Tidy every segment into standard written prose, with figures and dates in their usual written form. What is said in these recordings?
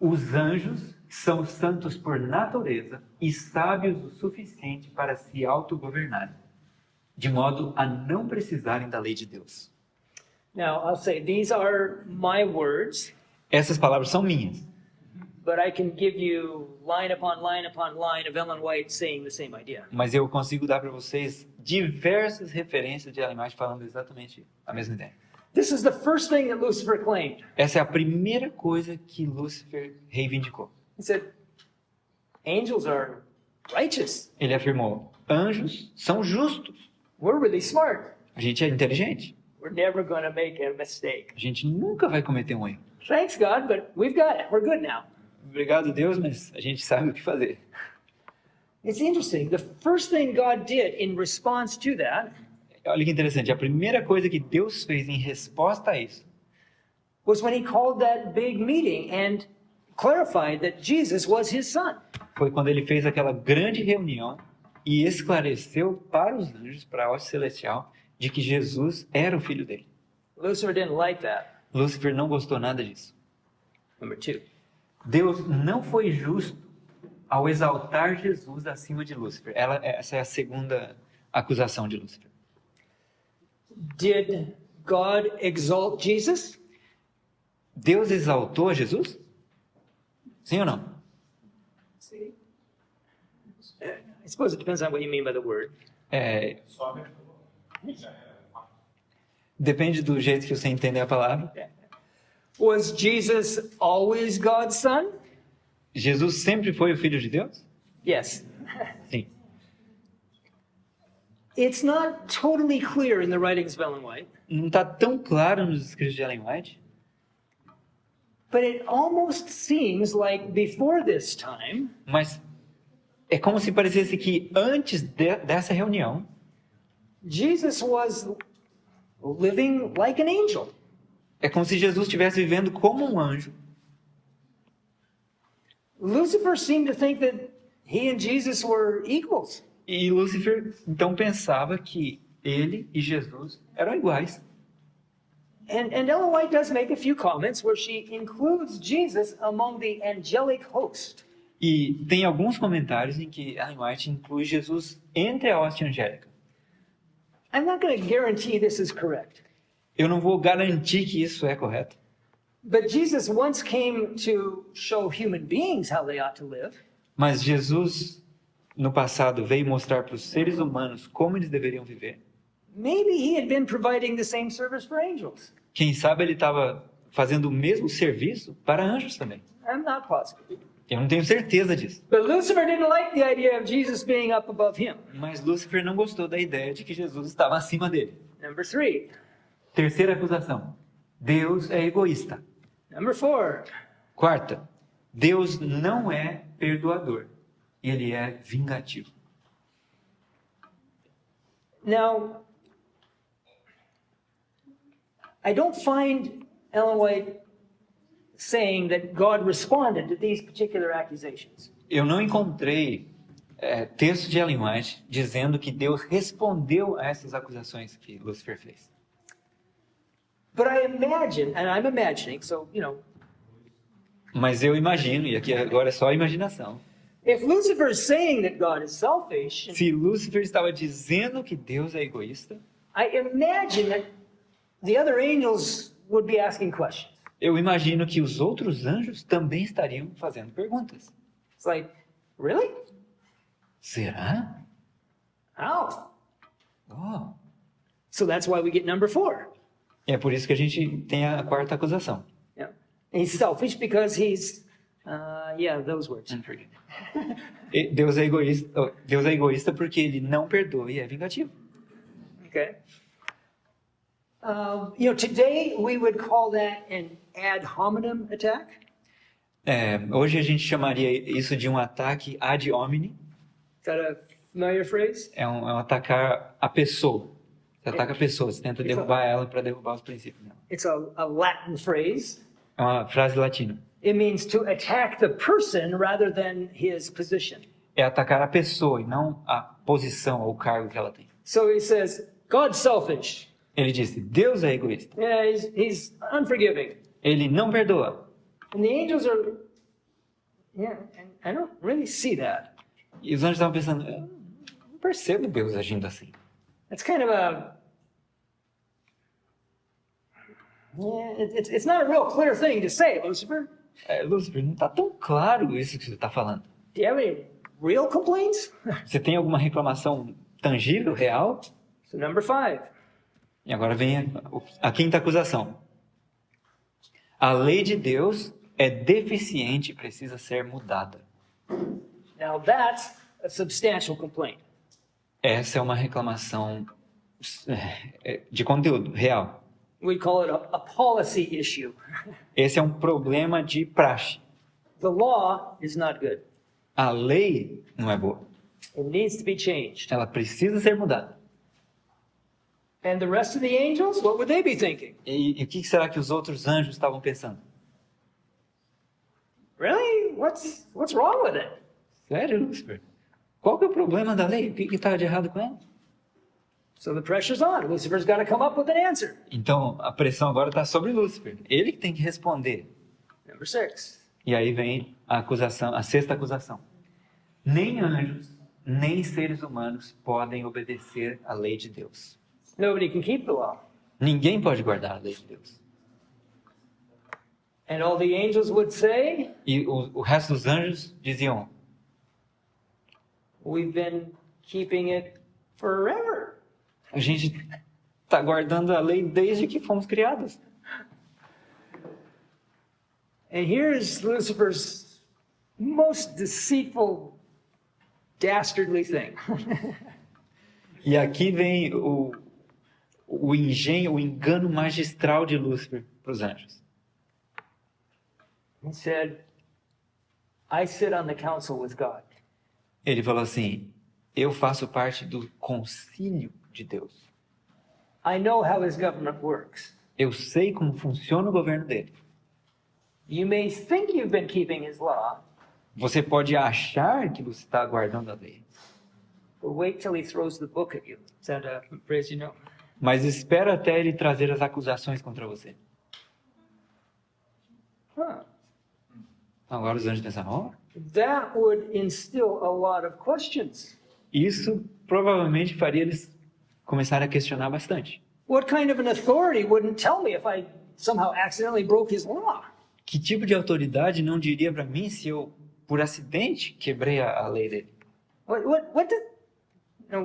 Os anjos são santos por natureza e sábios o suficiente para se autogovernarem, de modo a não precisarem da lei de Deus. Now, I'll say these are my words, Essas palavras são minhas, but I can give you line upon line upon line of Ellen White saying the same idea. mas eu consigo dar para vocês diversas referências de Ellen White falando exatamente a mesma ideia. This is the first thing that Lucifer claimed. Essa é a primeira coisa que Lúcifer reivindicou. He said, angels are righteous. Ele afirmou: anjos são justos. We're really smart. A gente é inteligente. We're never going to make a mistake. A gente nunca vai cometer um erro. Thanks, God, but we've got it. We're good now. Obrigado, Deus, mas a gente sabe o que fazer. It's interesting. The first thing God did in response to that Olha que interessante. A primeira coisa que Deus fez em resposta a isso was when he called that big meeting and clarified that Jesus was his son. foi quando ele fez aquela grande reunião e esclareceu para os anjos, para a hoste celestial, de que Jesus era o filho dele. Lucifer didn't like that. Lúcifer não gostou nada disso. Number 2. Deus não foi justo ao exaltar Jesus acima de Lúcifer. Essa é a segunda acusação de Lúcifer. Did God exalt Jesus? Deus exaltou Jesus? Sim ou não? See? I suppose it depends on what you mean by the word. Depende do jeito que você entender a palavra. Was Jesus always God's son? Jesus sempre foi o filho de Deus? Yes. Sim. It's not totally clear in the writings of Ellen White, Não está tão claro nos escritos de Ellen White, but it almost seems like before this time, mas é como se parecesse que antes dessa reunião, Jesus was living like an angel. é como se Jesus estivesse vivendo como um anjo. Lucifer seemed to think that he and Jesus were equals. E Lúcifer então pensava que ele e Jesus eram iguais. And Ellen White does make a few comments where she includes Jesus among the angelic host. E tem alguns comentários em que Ellen White inclui Jesus entre a hoste angélica. I'm not going to guarantee this is correct. Eu não vou garantir que isso é correto. But Jesus once came to show human beings how they ought to live. Mas Jesus, no passado, veio mostrar para os seres humanos como eles deveriam viver. Maybe he had been providing the same service for angels. Quem sabe ele estava fazendo o mesmo serviço para anjos também. I'm not positive. Eu não tenho certeza disso. But Lucifer didn't like the idea of Jesus being up above him. Mas Lúcifer não gostou da ideia de que Jesus estava acima dele. Number 3. Terceira acusação. Deus é egoísta. Number 4. Quarta. Deus não é perdoador. Ele é vingativo. Now, I don't find Ellen White saying that God responded to these particular accusations. Eu não encontrei texto de Ellen White dizendo que Deus respondeu a essas acusações que Lúcifer fez. But I imagine, and I'm imagining, so, Mas eu imagino, e aqui agora é só a imaginação, if Lucifer is saying that God is selfish, se Lúcifer estava dizendo que Deus é egoísta, I imagine that the other angels would be asking questions. eu imagino que os outros anjos também estariam fazendo perguntas. It's like, really? Será? How? Oh. So that's why we get number 4. É por isso que a gente tem a quarta acusação. Yeah. He's selfish because he's, those words. Deus é egoísta porque ele não perdoa e é vingativo. Okay. Today we would call that an ad hominem attack. Hoje a gente chamaria isso de um ataque ad hominem. Is that a familiar phrase? É um atacar a pessoa. Você ataca a pessoa, você tenta derrubar ela para derrubar os princípios dela. It's a Latin phrase. É uma frase latina. It means to attack the person rather than his position. É atacar a pessoa e não a posição ou cargo que ela tem. So he says, God's selfish. Ele disse, Deus é egoísta. Yeah, he's unforgiving. Ele não perdoa. And the angels are Yeah, and I don't really see that. E os anjos estavam pensando, eu não percebo Deus agindo assim. It's kind of a... Yeah, it's not a real clear thing to say, Lucifer. Lúcifer, não está tão claro isso que você está falando. Do you have any real complaints? Você tem alguma reclamação tangível, real? So number 5. E agora vem a quinta acusação. A lei de Deus é deficiente e precisa ser mudada. Now that's a substantial complaint. Essa é uma reclamação de conteúdo, real. We call it a policy issue. Esse é um problema de praxe. The law is not good. A lei não é boa. It needs to be changed. Ela precisa ser mudada. And the rest of the angels, what would they be thinking? E o que será que os outros anjos estavam pensando? Really? What's wrong with it? Sério, Lúcifer? Qual que é o problema da lei? O que está de errado com ela? So the pressure's on. Lucifer's got to come up with an answer. Então, a pressão agora está sobre Lúcifer. Ele que tem que responder. Number 6. E aí vem a acusação, a sexta acusação. Nem anjos, nem seres humanos podem obedecer à lei de Deus. Nobody can keep the law. Ninguém pode guardar a lei de Deus. And all the angels would say, E o resto dos anjos diziam, we've been keeping it forever. a gente está guardando a lei desde que fomos criados. And here's Lucifer's most deceitful, dastardly thing. E aqui vem o engenho, o engano magistral de Lúcifer para os anjos. He said, I sit on the council with God. Ele falou assim, eu faço parte do concílio de Deus. I know how his government works. Eu sei como funciona o governo dele. You may think you've been keeping his law, Você pode achar que você está guardando a lei, but wait till he throws the book at you. Is that a phrase you know? mas espera até ele trazer as acusações contra você. Huh. Agora os anjos pensaram, That would instill a lot of questions. isso provavelmente faria eles começarem a questionar bastante. What kind of an authority wouldn't tell me if I somehow accidentally broke his law? Que tipo de autoridade não diria para mim se eu, por acidente, quebrei a lei dele?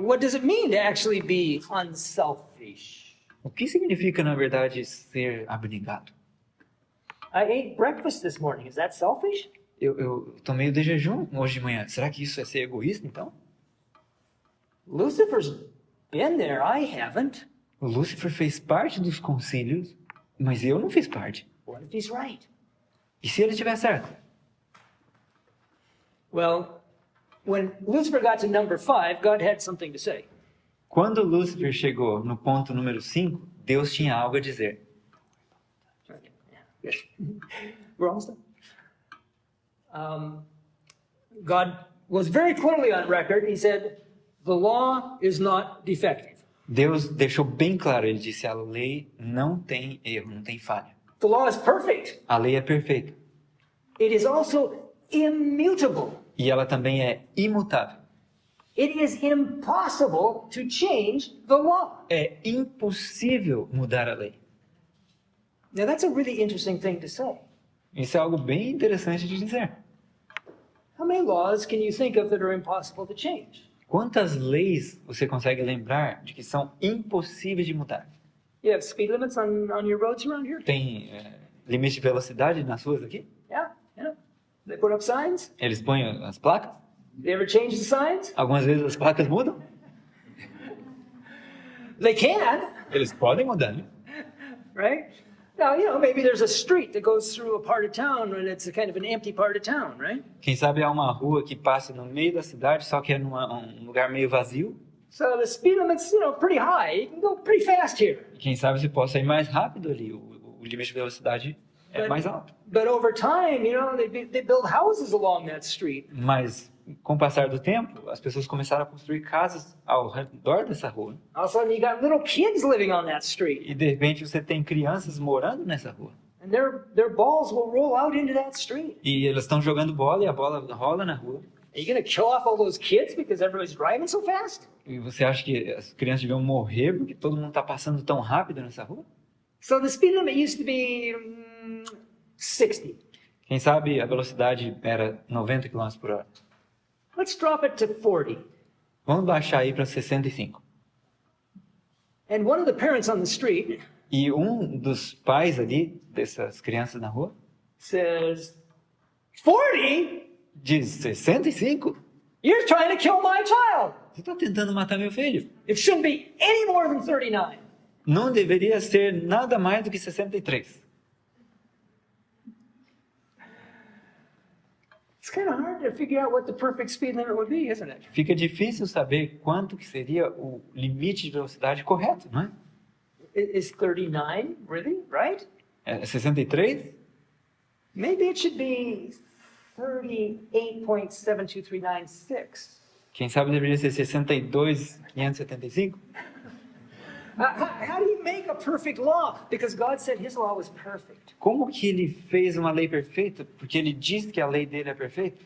What does it mean to actually be unselfish? O que significa, na verdade, ser abnegado? I ate breakfast this morning. Is that selfish? Eu tomei o de jejum hoje de manhã. Será que isso é ser egoísta, então? Lucifer's been there. I haven't. O Lúcifer fez parte dos concílios, mas eu não fiz parte. What if he's right? E se ele estiver certo? Well, when Lucifer got to number 5, God had something to say. Quando Lúcifer chegou no ponto número 5, Deus tinha algo a dizer. Okay, yeah, good. We're almost done. God was very clearly on record. He said, the law is not defective. Deus deixou bem claro, ele disse, a lei não tem erro, não tem falha. The law is perfect. A lei é perfeita. It is also immutable. E ela também é imutável. It is impossible to change the law. É impossível mudar a lei. Now that's a really interesting thing to say. Isso é algo bem interessante de dizer. How many laws can you think of that are impossible to change? Quantas leis você consegue lembrar de que são impossíveis de mudar? You have speed limits on your roads around here? Tem limite de velocidade nas ruas aqui? Yeah. They put up signs? Eles põem as placas? They ever change the signs? Algumas vezes as placas mudam? They can, Eles podem mudar, né? right? Now, maybe there's a street that goes through a part of town and it's a kind of an empty part of town, right? Quem sabe há uma rua que passa no meio da cidade, só que é um lugar meio vazio. So the speed limit's, pretty high. You can go pretty fast here. E quem sabe você possa ir mais rápido ali. O limite de velocidade é mais alto. But over time, they build houses along that street. Mas, com o passar do tempo, as pessoas começaram a construir casas ao redor dessa rua. All of a sudden, you got little kids living on that street. E, de repente, você tem crianças morando nessa rua. And their balls will roll out into that street. E elas estão jogando bola e a bola rola na rua. Are you going to kill off all those kids because everybody's driving so fast? E você acha que as crianças deviam morrer porque todo mundo está passando tão rápido nessa rua? So the speed limit used to be 60. Quem sabe a velocidade era 90 km por hora. Let's drop it to 40. Vamos baixar aí para 65. And one of the parents on the street E um dos pais ali, dessas crianças na rua, says, 40? diz 65? You're trying to kill my child. Você está tentando matar meu filho. It shouldn't be any more than 39. Não deveria ser nada mais do que 63. It's kind of hard to figure out what the perfect speed limit would be, isn't it? Fica difícil saber quanto que seria o limite de velocidade correto, não é? Is 39 really, right? É 63? Maybe it should be 38.72396. Quem sabe deveria ser 62.575? How do you make a perfect law? Because God said His law was perfect. Como que ele fez uma lei perfeita? Porque ele diz que a lei dele é perfeita?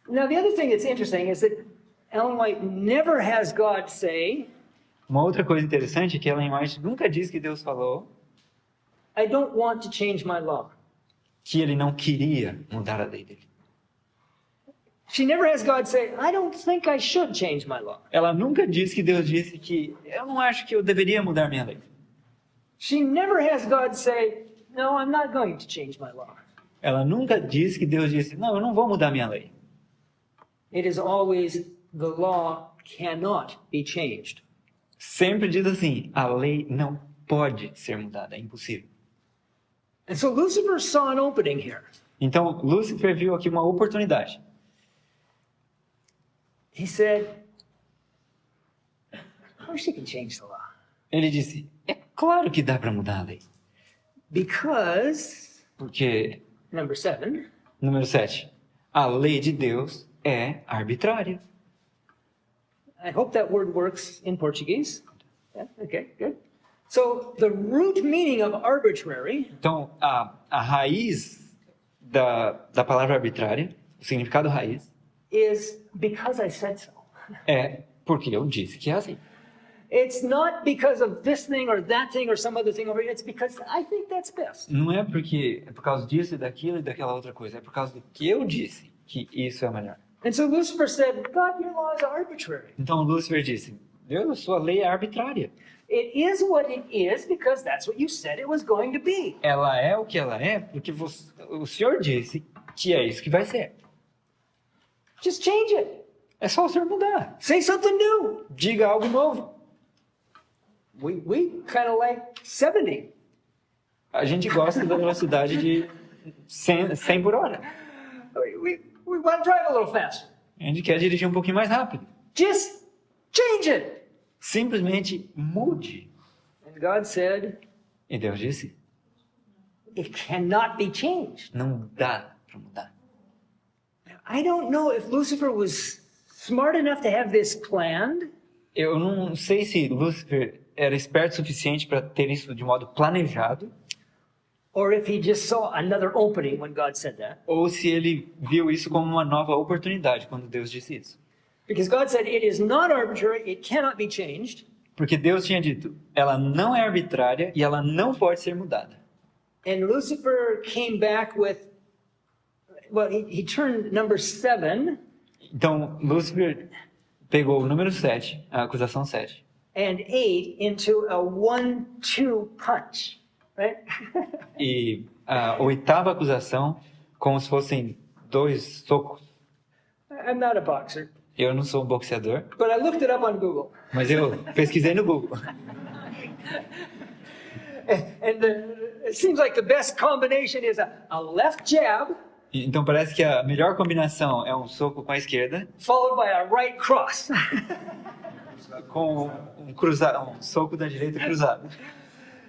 Now, the other thing that's interesting is that Ellen White never has God say, Uma outra coisa interessante é que Ellen White nunca diz que Deus falou I don't want to change my law. que ele não queria mudar a lei dele. She never has God say, I don't think I should change my law. Ela nunca diz que Deus disse que eu não acho que eu deveria mudar minha lei. She never has God say, no, I'm not going to change my law. Ela nunca diz que Deus disse, não, eu não vou mudar minha lei. It is always the law cannot be changed. Sempre diz assim, a lei não pode ser mudada, é impossível. And so Lucifer saw an opening here. Então, Lúcifer viu aqui uma oportunidade. He said, of course you can change the law. Ele disse, é claro que dá para mudar a lei. Because, Porque, number 7, número 7, a lei de Deus é arbitrária. I hope that word works in Portuguese. Yeah, okay, good. So the root meaning of arbitrary Então, a raiz da palavra arbitrária, o significado raiz, is because I said so. é porque eu disse que é assim. It's not because of this thing or that thing or some other thing over here. It's because I think that's best. Não é porque é por causa disso e daquilo e daquela outra coisa. É por causa do que eu disse que isso é melhor. And so Lucifer said, God, your law is arbitrary. Então Lúcifer disse, Deus, sua lei é arbitrária. It is what it is because that's what you said it was going to be. Ela é o que ela é porque o Senhor disse que é isso que vai ser. Just change it. É só o Senhor mudar. Say something new. Diga algo novo. We kind of like 70. A gente gosta da velocidade de 100 por hora. We want to drive a little faster. A gente quer dirigir um pouquinho mais rápido. Just change it. Simplesmente mude. And God said, E Deus disse, it cannot be changed. não dá para mudar. I don't know if Lucifer was smart enough to have this planned. Eu não sei se Lúcifer era esperto o suficiente para ter isso de modo planejado, Or if he just saw another opening when God said that. ou se ele viu isso como uma nova oportunidade quando Deus disse isso. Because God said it is not arbitrary, it cannot be changed. Porque Deus tinha dito, ela não é arbitrária e ela não pode ser mudada. And Lucifer came back with, well, he turned number 7 Então, Lúcifer pegou o número 7, a acusação 7, and 8 into a 1-2 punch, right? e a oitava acusação como se fossem 2 socos. I'm not a boxer, Eu não sou um boxeador, but I looked it up on Google. mas eu pesquisei no Google. And it seems like the best combination is a left jab Então parece que a melhor combinação é um soco com a esquerda, followed by a right cross. com um soco da direita cruzado.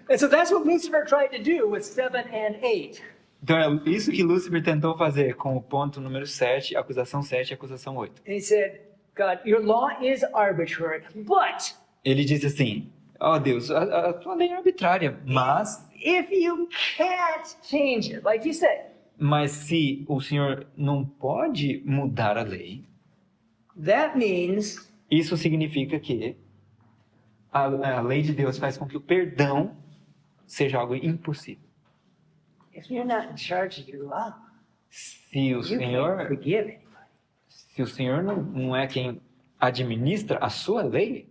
And so that's what Lucifer tried to do with 7 and 8. Então é isso que Lúcifer tentou fazer com o ponto número 7, acusação 7 e acusação 8. And he said, God, your law is arbitrary, but Ele disse assim, ó Deus, a tua lei é arbitrária, mas If you can't change it, like you said, Mas se o Senhor não pode mudar a lei, that means isso significa que a lei de Deus faz com que o perdão seja algo impossível. if you're not in charge of your law, Se o you can't Senhor, forgive anybody. se o Senhor não é quem administra a sua lei,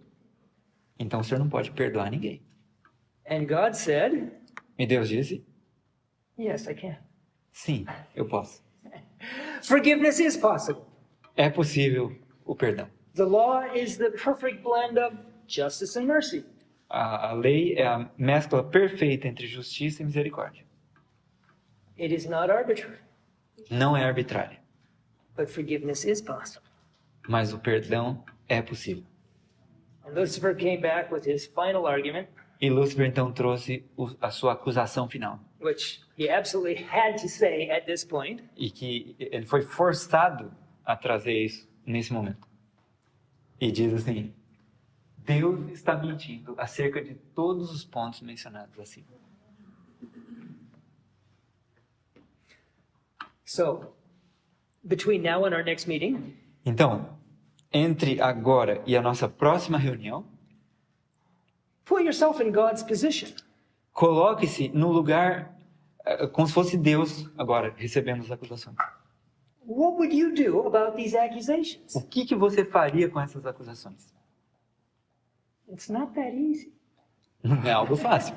então o Senhor não pode perdoar ninguém. And God said, E Deus disse, yes, I can. sim, eu posso. Forgiveness is possible. É possível o perdão. The law is the perfect blend of justice and mercy. A lei é a mescla perfeita entre justiça e misericórdia. It is not arbitrary, Não é arbitrária, but forgiveness is possible. mas o perdão é possível. And Lucifer came back with his final argument, E Lúcifer então trouxe a sua acusação final. which he absolutely had to say at this point. E que ele foi forçado a trazer isso nesse momento. E diz assim, Deus está mentindo acerca de todos os pontos mencionados acima. So, between now and our next meeting, Então, entre agora e a nossa próxima reunião, put yourself in God's position. coloque-se no lugar como se fosse Deus agora recebendo as acusações. What would you do about these accusations? O que você faria com essas acusações? It's not that easy. Não é algo fácil.